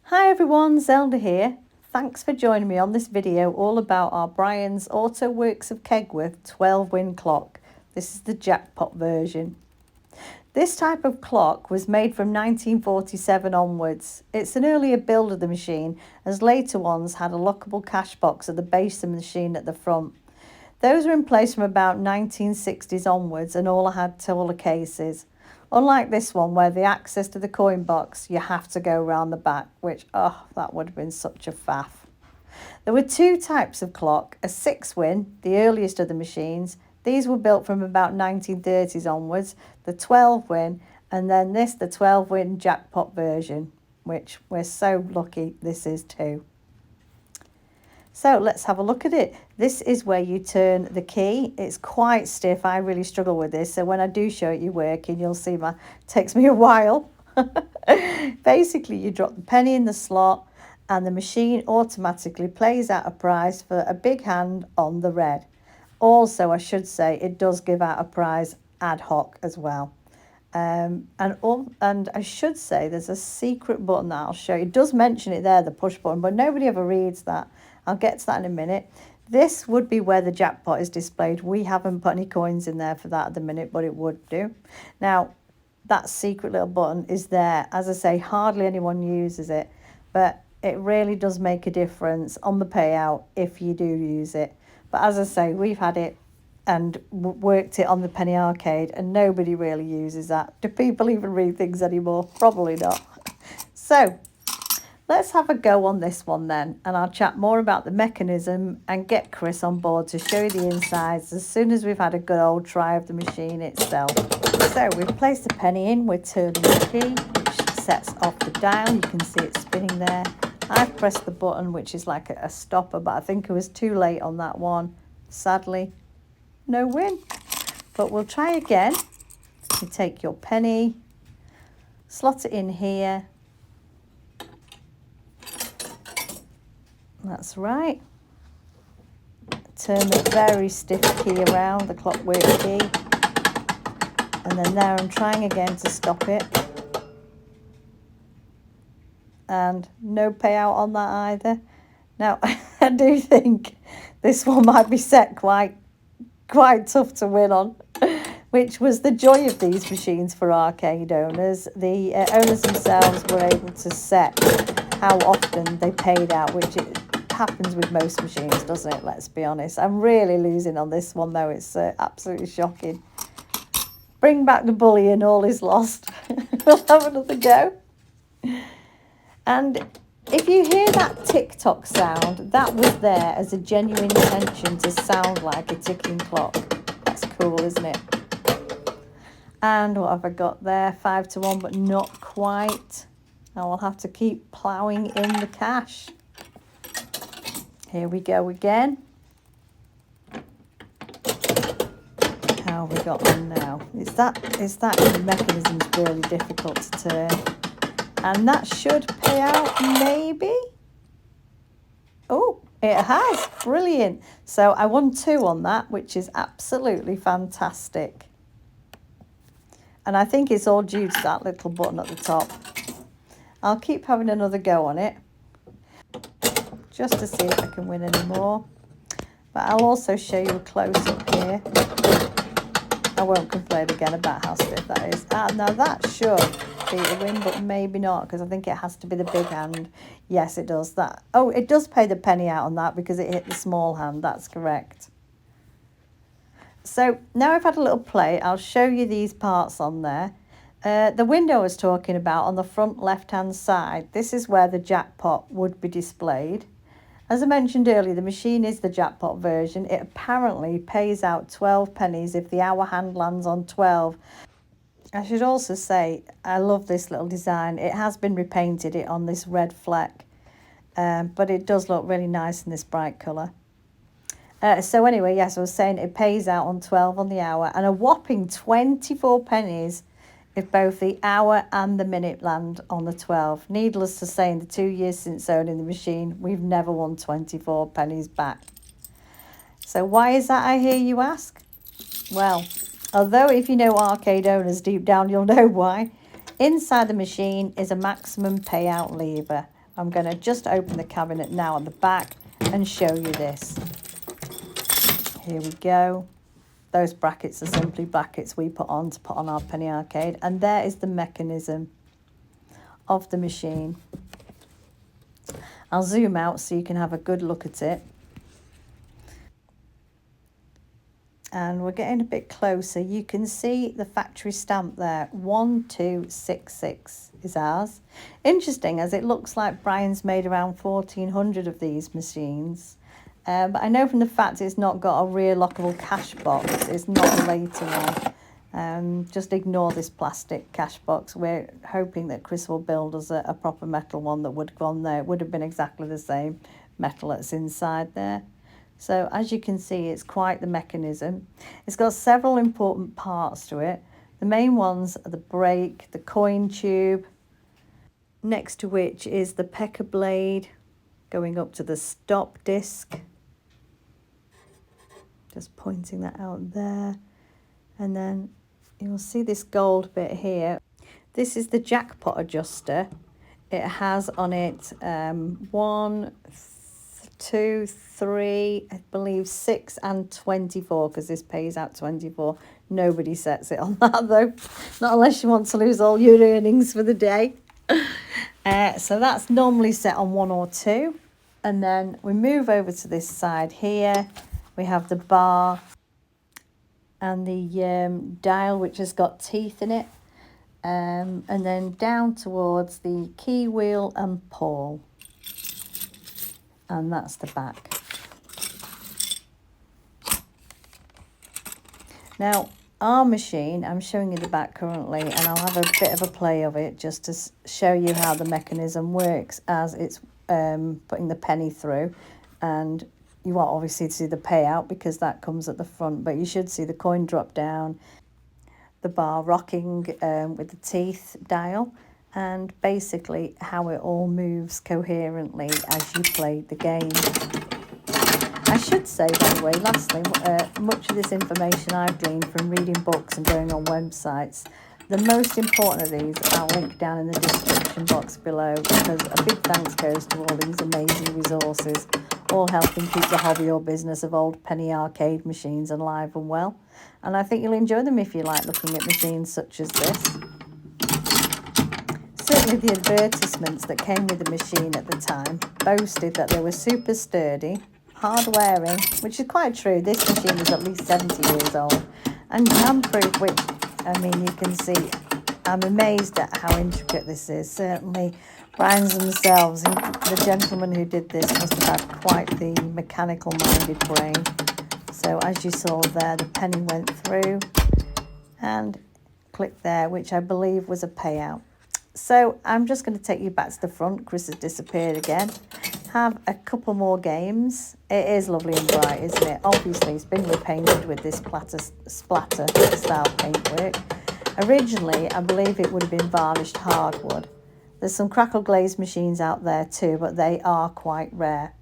Hi everyone, Zelda here. Thanks for joining me on this video all about our Bryan's Auto Works of Kegworth 12 win clock. This is the jackpot version. This type of clock was made from 1947 onwards. It's an earlier build of the machine, as later ones had a lockable cash box at the base of the machine at the front. Those were in place from about 1960s onwards and all had taller cases. Unlike this one, where the access to the coin box, you have to go around the back, which, that would have been such a faff. There were two types of clock, a 6-win, the earliest of the machines. These were built from about 1930s onwards, the 12-win, and then this, the 12-win jackpot version, which we're so lucky this is too. So let's have a look at it. This is where you turn the key. It's quite stiff. I really struggle with this. So when I do show it you working, you'll see it takes me a while. Basically, you drop the penny in the slot and the machine automatically plays out a prize for a big hand on the red. Also, I should say, it does give out a prize ad hoc as well. And I should say there's a secret button that I'll show you. It does mention it there, the push button, but nobody ever reads that. I'll get to that in a minute. This would be where the jackpot is displayed. We haven't put any coins in there for that at the minute, but it would do. Now, that secret little button is there. As I say, hardly anyone uses it, but it really does make a difference on the payout if you do use it. But as I say, we've had it and worked it on the penny arcade, and nobody really uses that. Do people even read things anymore? Probably not. So let's have a go on this one then, and I'll chat more about the mechanism and get Chris on board to show you the insides as soon as we've had a good old try of the machine itself. So we've placed the penny in, we're turning the key, which sets off the dial. You can see it spinning there. I've pressed the button, which is like a stopper, but I think it was too late on that one. Sadly, no win. But we'll try again. You take your penny, slot it in here. That's right. Turn the very stiff key around, the clockwork key. And then there I'm trying again to stop it. And no payout on that either. Now, I do think this one might be set quite tough to win on, which was the joy of these machines for arcade owners. The owners themselves were able to set how often they paid out, which it happens with most machines, doesn't it? Let's be honest. I'm really losing on this one, though. It's absolutely shocking. Bring back the bullion, all is lost. We'll have another go. And if you hear that tick-tock sound, that was there as a genuine intention to sound like a ticking clock. That's cool, isn't it? And what have I got there? 5 to 1, but not quite. Now I'll have to keep ploughing in the cash. Here we go again. How have we got on now? Is that mechanism's really difficult to turn? And that should pay out, maybe? Oh, it has. Brilliant. So I won 2 on that, which is absolutely fantastic. And I think it's all due to that little button at the top. I'll keep having another go on it, just to see if I can win any more. But I'll also show you a close-up here. I won't complain again about how stiff that is. Now that should be a win, but maybe not, because I think it has to be the big hand. Yes, it does. That. Oh, it does pay the penny out on that because it hit the small hand. That's correct. So now I've had a little play. I'll show you these parts on there. The window I was talking about on the front left-hand side, this is where the jackpot would be displayed. As I mentioned earlier, the machine is the jackpot version. It apparently pays out 12 pennies if the hour hand lands on 12. I should also say, I love this little design. It has been repainted it on this red fleck, but it does look really nice in this bright colour. So anyway, yes, I was saying it pays out on 12 on the hour and a whopping 24 pennies if both the hour and the minute land on the 12. Needless to say, in the 2 years since owning the machine, we've never won 24 pennies back. So why is that, I hear you ask? Well, although if you know arcade owners deep down, you'll know why. Inside the machine is a maximum payout lever, I'm going to just open the cabinet now on the back and show you this. Here we go. Those brackets are simply brackets we put on our penny arcade. And there is the mechanism of the machine. I'll zoom out so you can have a good look at it. And we're getting a bit closer. You can see the factory stamp there. 1266 is ours. Interesting, as it looks like Bryan's made around 1400 of these machines. But I know from the fact it's not got a rear lockable cash box. It's not a later one. Just ignore this plastic cash box. We're hoping that Chris will build us a proper metal one that would have gone there. It would have been exactly the same metal that's inside there. So as you can see, it's quite the mechanism. It's got several important parts to it. The main ones are the brake, the coin tube, next to which is the pecker blade, going up to the stop disc. Just pointing that out there. And then you'll see this gold bit here. This is the jackpot adjuster. It has on it 1, 2, 3, I believe 6 and 24, because this pays out 24. Nobody sets it on that though, not unless you want to lose all your earnings for the day. So that's normally set on 1 or 2. And then we move over to this side here. We have the bar and the dial, which has got teeth in it. And then down towards the key wheel and pawl. And that's the back. Now, our machine, I'm showing you the back currently, and I'll have a bit of a play of it just to show you how the mechanism works as it's putting the penny through. And you want obviously to see the payout because that comes at the front, but you should see the coin drop down, the bar rocking with the teeth dial, and basically how it all moves coherently as you play the game. I should say, by the way, lastly, much of this information I've gleaned from reading books and going on websites. The most important of these I'll link down in the description box below, because a big thanks goes to all these amazing resources, all helping keep the hobby or business of old penny arcade machines alive and well. And I think you'll enjoy them if you like looking at machines such as this. Certainly the advertisements that came with the machine at the time boasted that they were super sturdy, hard wearing, which is quite true. This machine is at least 70 years old, and jam-proof, which, I mean, you can see, I'm amazed at how intricate this is. Certainly Bryan's themselves, the gentleman who did this must have had quite the mechanical-minded brain. So as you saw there, the penny went through and clicked there, which I believe was a payout. So I'm just going to take you back to the front. Chris has disappeared again. Have a couple more games. It is lovely and bright, isn't it? Obviously, it's been repainted with this splatter style paintwork. Originally, I believe it would have been varnished hardwood. There's some crackle glazed machines out there too, but they are quite rare.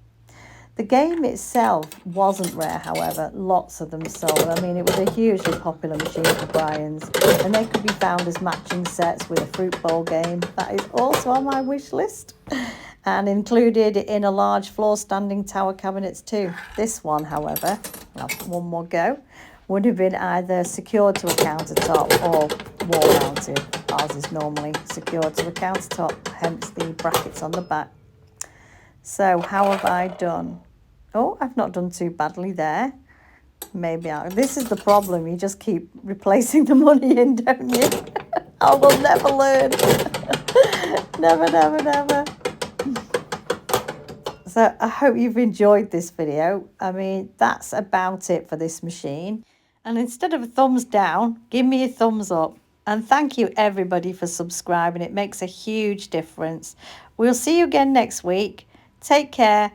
The game itself wasn't rare, however. Lots of them sold. I mean, it was a hugely popular machine for Bryan's, and they could be found as matching sets with a fruit bowl game. That is also on my wish list, and included in a large floor standing tower cabinets too. This one, however, I'll have one more go, would have been either secured to a countertop or wall mounted. Ours is normally secured to a countertop, hence the brackets on the back. So how have I done? Oh, I've not done too badly there. Maybe this is the problem. You just keep replacing the money in, don't you? I will never learn. Never, never, never. So I hope you've enjoyed this video. I mean, that's about it for this machine. And instead of a thumbs down, give me a thumbs up. And thank you everybody for subscribing. It makes a huge difference. We'll see you again next week. Take care.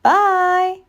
Bye.